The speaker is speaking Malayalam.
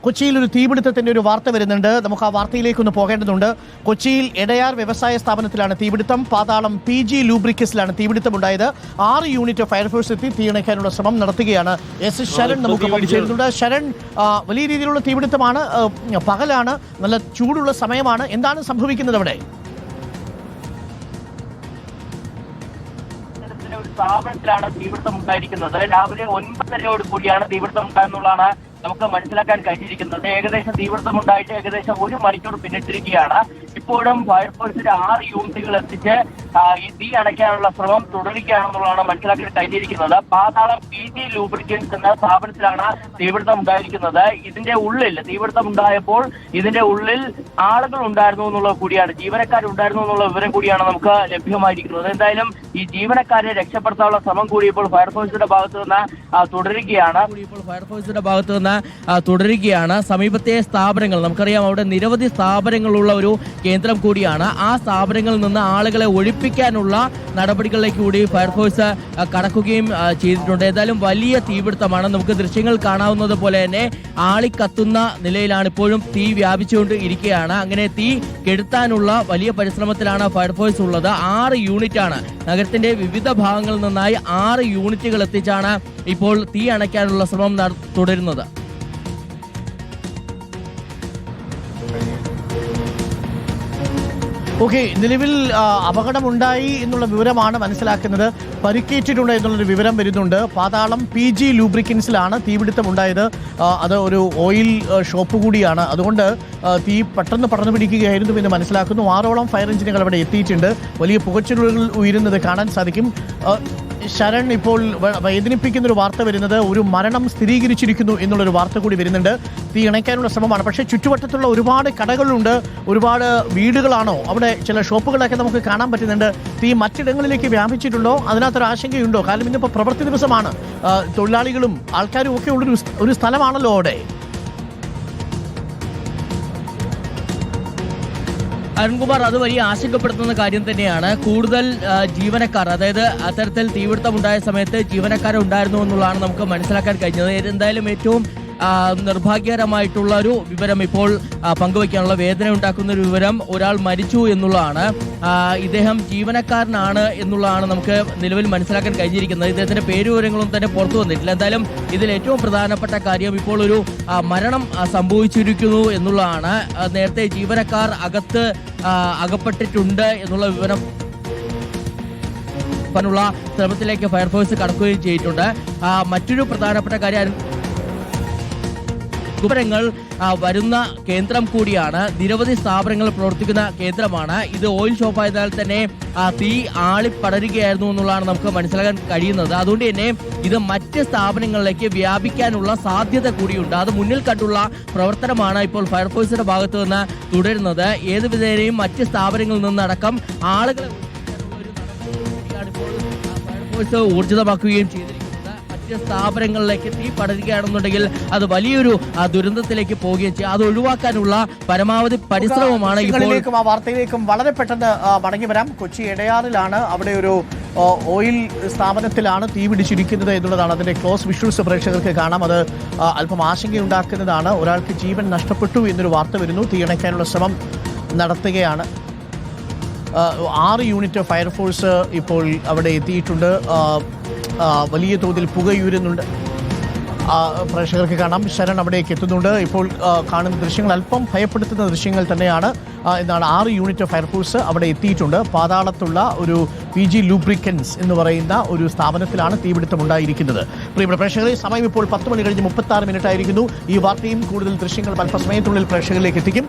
കൊച്ചിയിൽ ഒരു തീപിടുത്തത്തിന്റെ ഒരു വാർത്ത വരുന്നുണ്ട്. നമുക്ക് ആ വാർത്തയിലേക്കൊന്ന് പോകേണ്ടതുണ്ട്. കൊച്ചിയിൽ എടയാർ വ്യവസായ സ്ഥാപനത്തിലാണ് തീപിടുത്തം. പാതാളം PG ലൂബ്രിക്കസിലാണ് തീപിടുത്തമുണ്ടായത്. 6 യൂണിറ്റ് ഫയർഫോഴ്സ് എത്തി തീയണയ്ക്കാനുള്ള ശ്രമം നടത്തുകയാണ്. ശരൺ നമുക്ക് ചേരുന്നുണ്ട്. ശരൺ, വലിയ രീതിയിലുള്ള തീപിടുത്തമാണ്, പകലാണ്, നല്ല ചൂടുള്ള സമയമാണ്. എന്താണ് സംഭവിക്കുന്നത് അവിടെ? സ്ഥാപനത്തിലാണ് തീപിടുത്തം ഉണ്ടായിരിക്കുന്നത്. രാവിലെ 9:30 കൂടിയാണ് തീപിടുത്തം ഉണ്ടായെന്നുള്ളതാണ് നമുക്ക് മനസ്സിലാക്കാൻ കഴിഞ്ഞിരിക്കുന്നത്. ഏകദേശം തീപിടുത്തം ഉണ്ടായിട്ട് ഏകദേശം 1 മണിക്കൂർ പിന്നിട്ടിരിക്കുകയാണ്. ഇപ്പോഴും ഫയർഫോഴ്സിന്റെ 6 യൂണിറ്റുകൾ എത്തിച്ച് ഈ തീ അണയ്ക്കാനുള്ള ശ്രമം തുടരുകയാണെന്നുള്ളതാണ് മനസ്സിലാക്കാൻ കഴിഞ്ഞിരിക്കുന്നത്. പാതാളം PG ലൂബ്രിക്കൻസ് എന്ന സ്ഥാപനത്തിലാണ് തീപിടുത്തം ഉണ്ടായിരിക്കുന്നത്. ഇതിന്റെ ഉള്ളിൽ തീപിടുത്തം ഉണ്ടായപ്പോൾ ഇതിന്റെ ഉള്ളിൽ ആളുകൾ ഉണ്ടായിരുന്നു എന്നുള്ളത് കൂടിയാണ്, ജീവനക്കാരുണ്ടായിരുന്നു എന്നുള്ള വിവരം കൂടിയാണ് നമുക്ക് ലഭ്യമായിരിക്കുന്നത്. എന്തായാലും ഈ ജീവനക്കാരെ രക്ഷപ്പെടുത്താനുള്ള ശ്രമം കൂടി ഇപ്പോൾ ഫയർഫോഴ്സിന്റെ ഭാഗത്തു നിന്ന് തുടരുകയാണ്. സമീപത്തെ സ്ഥാപനങ്ങൾ, നമുക്കറിയാം അവിടെ നിരവധി സ്ഥാപനങ്ങളുള്ള ഒരു കേന്ദ്രം കൂടിയാണ്. ആ സ്ഥാപനങ്ങളിൽ നിന്ന് ആളുകളെ ഒഴിപ്പിക്കാനുള്ള നടപടികളിലേക്ക് കൂടി ഫയർഫോഴ്സ് കടക്കുകയും ചെയ്തിട്ടുണ്ട്. ഏതായാലും വലിയ തീപിടുത്തമാണ്. നമുക്ക് ദൃശ്യങ്ങൾ കാണാവുന്നത് പോലെ തന്നെ ആളിക്കത്തുന്ന നിലയിലാണ് ഇപ്പോഴും തീ വ്യാപിച്ചുകൊണ്ട് ഇരിക്കുകയാണ്. അങ്ങനെ തീ കെടുത്താനുള്ള വലിയ പരിശ്രമത്തിലാണ് ഫയർഫോഴ്സ് ഉള്ളത്. 6 യൂണിറ്റാണ് നഗരത്തിന്റെ വിവിധ ഭാഗങ്ങളിൽ നിന്നായി 6 യൂണിറ്റുകൾ എത്തിച്ചാണ് ഇപ്പോൾ തീ അണയ്ക്കാനുള്ള ശ്രമം തുടരുന്നത്. ഓക്കെ, നിലവിൽ അപകടമുണ്ടായി എന്നുള്ള വിവരമാണ് മനസ്സിലാക്കുന്നത്. പരിക്കേറ്റിട്ടുണ്ട് എന്നുള്ളൊരു വിവരം വരുന്നുണ്ട്. പാതാളം PG ലൂബ്രിക്കൻസിലാണ് തീപിടുത്തമുണ്ടായത്. അത് ഒരു ഓയിൽ ഷോപ്പ് കൂടിയാണ്. അതുകൊണ്ട് തീ പെട്ടെന്ന് പടർന്നു പിടിക്കുകയായിരുന്നു എന്ന് മനസ്സിലാക്കുന്നു. 6ഓളം ഫയർ എഞ്ചിനുകൾ അവിടെ എത്തിയിട്ടുണ്ട്. വലിയ പുകച്ചുരുളുകൾ ഉയരുന്നത് കാണാൻ സാധിക്കും. ശരൺ, ഇപ്പോൾ വേദനിപ്പിക്കുന്നൊരു വാർത്ത വരുന്നത് ഒരു മരണം സ്ഥിരീകരിച്ചിരിക്കുന്നു എന്നുള്ളൊരു വാർത്ത കൂടി വരുന്നുണ്ട്. തീ അണയ്ക്കാനുള്ള ശ്രമമാണ്. പക്ഷേ ചുറ്റുവട്ടത്തുള്ള ഒരുപാട് കടകളുണ്ട്, ഒരുപാട് വീടുകളാണോ, അവിടെ ചില ഷോപ്പുകളൊക്കെ നമുക്ക് കാണാൻ പറ്റുന്നുണ്ട്. തീ മറ്റിടങ്ങളിലേക്ക് വ്യാപിച്ചിട്ടുണ്ടോ, അതിനകത്തൊരു ആശങ്കയുണ്ടോ? കാരണം ഇന്നിപ്പോൾ പ്രവൃത്തി ദിവസമാണ്, തൊഴിലാളികളും ആൾക്കാരും ഒക്കെ ഉള്ളൊരു ഒരു സ്ഥലമാണല്ലോ അവിടെ. അരുൺകുമാർ, അത് വലിയ ആശങ്കപ്പെടുത്തുന്ന കാര്യം തന്നെയാണ്. കൂടുതൽ ജീവനക്കാർ, അതായത് അത്തരത്തിൽ തീപിടുത്തം ഉണ്ടായ സമയത്ത് ജീവനക്കാർ ഉണ്ടായിരുന്നു എന്നുള്ളതാണ് നമുക്ക് മനസ്സിലാക്കാൻ കഴിഞ്ഞത്. എന്തായാലും ഏറ്റവും നിർഭാഗ്യകരമായിട്ടുള്ള ഒരു വിവരം ഇപ്പോൾ പങ്കുവയ്ക്കാനുള്ള, വേദന ഉണ്ടാക്കുന്ന ഒരു വിവരം, ഒരാൾ മരിച്ചു എന്നുള്ളതാണ്. ഇദ്ദേഹം ജീവനക്കാരനാണ് എന്നുള്ളതാണ് നമുക്ക് നിലവിൽ മനസ്സിലാക്കാൻ കഴിഞ്ഞിരിക്കുന്നത്. ഇദ്ദേഹത്തിന്റെ പേരുവിവരങ്ങളും തന്നെ പുറത്തു വന്നിട്ടില്ല. എന്തായാലും ഇതിൽ ഏറ്റവും പ്രധാനപ്പെട്ട കാര്യം ഇപ്പോൾ ഒരു മരണം സംഭവിച്ചിരിക്കുന്നു എന്നുള്ളതാണ്. നേരത്തെ ജീവനക്കാർ അകപ്പെട്ടിട്ടുണ്ട് എന്നുള്ള വിവരം ുള്ള ശ്രമത്തിലേക്ക് ഫയർഫോഴ്സ് കടക്കുകയും ചെയ്തിട്ടുണ്ട്. മറ്റൊരു പ്രധാനപ്പെട്ട കാര്യം, വിവരങ്ങൾ വരുന്ന കേന്ദ്രം കൂടിയാണ്. നിരവധി സ്ഥാപനങ്ങൾ പ്രവർത്തിക്കുന്ന കേന്ദ്രമാണ് ഇത്. ഓയിൽ ഷോപ്പ് ആയതിനാൽ തന്നെ തീ ആളിപ്പടരുകയായിരുന്നു എന്നുള്ളതാണ് നമുക്ക് മനസ്സിലാക്കാൻ കഴിയുന്നത്. അതുകൊണ്ട് തന്നെ ഇത് മറ്റ് സ്ഥാപനങ്ങളിലേക്ക് വ്യാപിക്കാനുള്ള സാധ്യത കൂടിയുണ്ട്. അത് മുന്നിൽ കണ്ടുള്ള പ്രവർത്തനമാണ് ഇപ്പോൾ ഫയർഫോഴ്സിന്റെ ഭാഗത്തു നിന്ന് തുടരുന്നത്. ഏത് വിധേനയും മറ്റ് സ്ഥാപനങ്ങളിൽ നിന്നടക്കം ആളുകളെ ഇപ്പോൾ ഫയർഫോഴ്സ് ഊർജിതമാക്കുകയും ചെയ്തിരിക്കുന്നത്. സ്ഥാപനങ്ങളിലേക്ക് തീ പടരുകയാണെന്നുണ്ടെങ്കിൽ അത് വലിയൊരു ദുരന്തത്തിലേക്ക് പോവുകയും ചെയ്യും. അത് ഒഴിവാക്കാനുള്ള പരമാവധി പരിശ്രമമാണ് ഇപ്പോൾ. ആ വാർത്തയിലേക്കും വളരെ പെട്ടെന്ന് മടങ്ങി വരാം. കൊച്ചി എടയാറിലാണ്, അവിടെ ഒരു ഓയിൽ സ്ഥാപനത്തിലാണ് തീ പിടിച്ചിരിക്കുന്നത് എന്നുള്ളതാണ്. അതിന്റെ ക്ലോസ് വിഷ്വൽസ് പ്രേക്ഷകർക്ക് കാണാം. അത് അല്പം ആശങ്കയുണ്ടാക്കുന്നതാണ്. ഒരാൾക്ക് ജീവൻ നഷ്ടപ്പെട്ടു എന്നൊരു വാർത്ത വരുന്നു. തീ അണയ്ക്കാനുള്ള ശ്രമം നടത്തുകയാണ്. 6 യൂണിറ്റ് ഫയർഫോഴ്സ് ഇപ്പോൾ അവിടെ എത്തിയിട്ടുണ്ട്. വലിയ തോതിൽ പുകയുരുന്നുണ്ട്, പ്രേക്ഷകർക്ക് കാണാം. ശരൺ അവിടേക്ക് എത്തുന്നുണ്ട്. ഇപ്പോൾ കാണുന്ന ദൃശ്യങ്ങൾ അല്പം ഭയപ്പെടുത്തുന്ന ദൃശ്യങ്ങൾ തന്നെയാണ്. എന്നാണ് 6 യൂണിറ്റ് ഫയർഫോഴ്സ് അവിടെ എത്തിയിട്ടുണ്ട്. പാതാളത്തുള്ള ഒരു PG ലൂബ്രിക്കൻസ് എന്ന് പറയുന്ന ഒരു സ്ഥാപനത്തിലാണ് തീപിടുത്തമുണ്ടായിരിക്കുന്നത്. പ്രിയപ്പെട്ട പ്രേക്ഷകരെ, സമയം ഇപ്പോൾ 10 മണി കഴിഞ്ഞ് 36 മിനിറ്റ് ആയിരിക്കുന്നു. ഈ വാർത്തയും കൂടുതൽ ദൃശ്യങ്ങൾ അല്പസമയത്തിനുള്ളിൽ പ്രേക്ഷകരിലേക്ക് എത്തിക്കും.